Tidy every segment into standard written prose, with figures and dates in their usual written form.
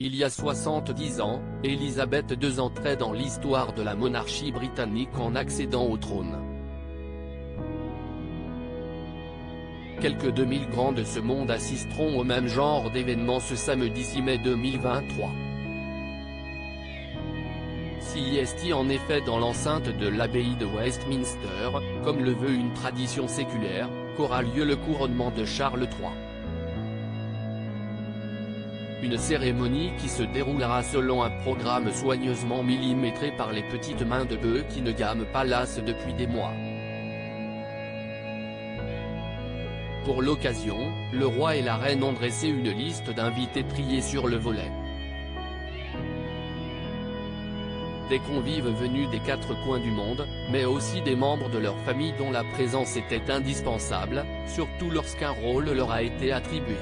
Il y a 70 ans, Élisabeth II entrait dans l'histoire de la monarchie britannique en accédant au trône. Quelques 2000 grands de ce monde assisteront au même genre d'événements ce samedi 6 mai 2023. C'est en effet dans l'enceinte de l'abbaye de Westminster, comme le veut une tradition séculaire, qu'aura lieu le couronnement de Charles III. Une cérémonie qui se déroulera selon un programme soigneusement millimétré par les petites mains de Buckingham qui ne gament pas l'as depuis des mois. Pour l'occasion, le roi et la reine ont dressé une liste d'invités triés sur le volet. Des convives venus des 4 coins du monde, mais aussi des membres de leur famille dont la présence était indispensable, surtout lorsqu'un rôle leur a été attribué.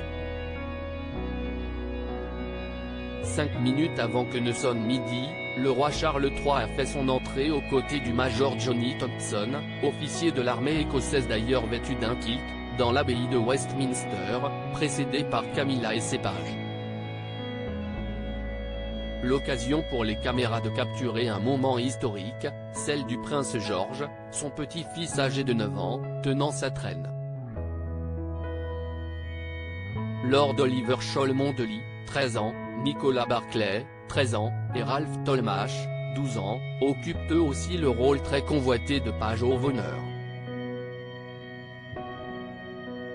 5 minutes avant que ne sonne midi, le roi Charles III a fait son entrée aux côtés du major Johnny Thompson, officier de l'armée écossaise d'ailleurs vêtu d'un kilt, dans l'abbaye de Westminster, précédé par Camilla et ses pages. L'occasion pour les caméras de capturer un moment historique, celle du prince George, son petit-fils âgé de 9 ans, tenant sa traîne. Lord Oliver Cholmondeley, 13 ans, Nicolas Barclay, 13 ans, et Ralph Tolmach, 12 ans, occupent eux aussi le rôle très convoité de page of honor.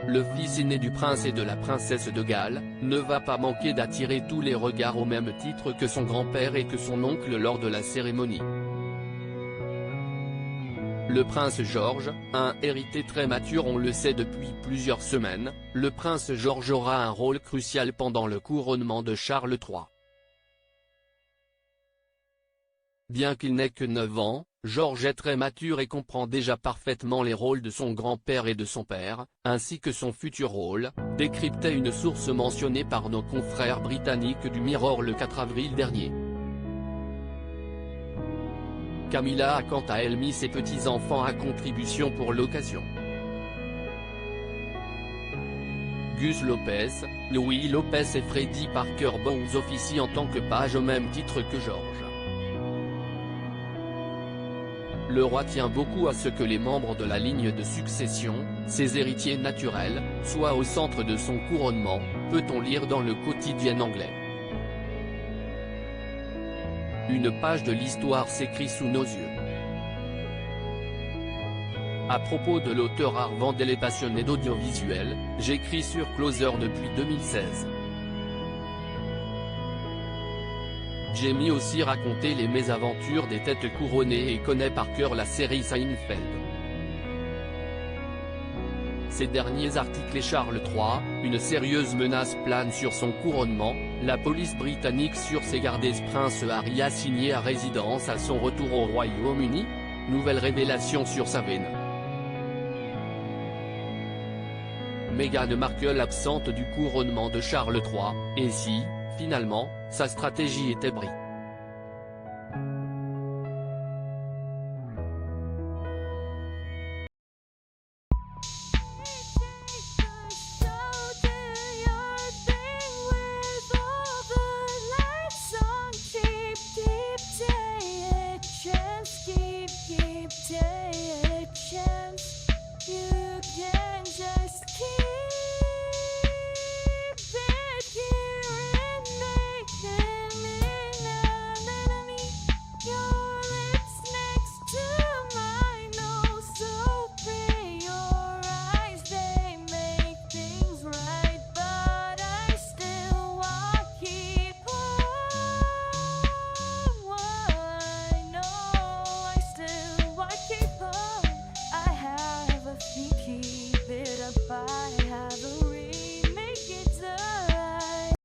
Le fils aîné du prince et de la princesse de Galles, ne va pas manquer d'attirer tous les regards au même titre que son grand-père et que son oncle lors de la cérémonie. Le prince George, un héritier très mature on le sait depuis plusieurs semaines, le prince George aura un rôle crucial pendant le couronnement de Charles III. Bien qu'il n'ait que 9 ans, George est très mature et comprend déjà parfaitement les rôles de son grand-père et de son père, ainsi que son futur rôle, décryptait une source mentionnée par nos confrères britanniques du Mirror le 4 avril dernier. Camilla a quant à elle mis ses petits-enfants à contribution pour l'occasion. Gus Lopez, Louis Lopez et Freddie Parker Bowles officient en tant que pages au même titre que George. Le roi tient beaucoup à ce que les membres de la ligne de succession, ses héritiers naturels, soient au centre de son couronnement, peut-on lire dans le quotidien anglais. Une page de l'histoire s'écrit sous nos yeux. À propos de l'auteur art Vandel et passionné d'audiovisuel, j'écris sur Closer depuis 2016. Jamie aussi raconté les mésaventures des têtes couronnées et connaît par cœur la série Seinfeld. Ces derniers articles et Charles III, une sérieuse menace plane sur son couronnement, la police britannique sur ses gardes Prince Harry assigné à résidence à son retour au Royaume-Uni, nouvelle révélation sur sa veine. Meghan Markle absente du couronnement de Charles III, et si, finalement, sa stratégie était brie.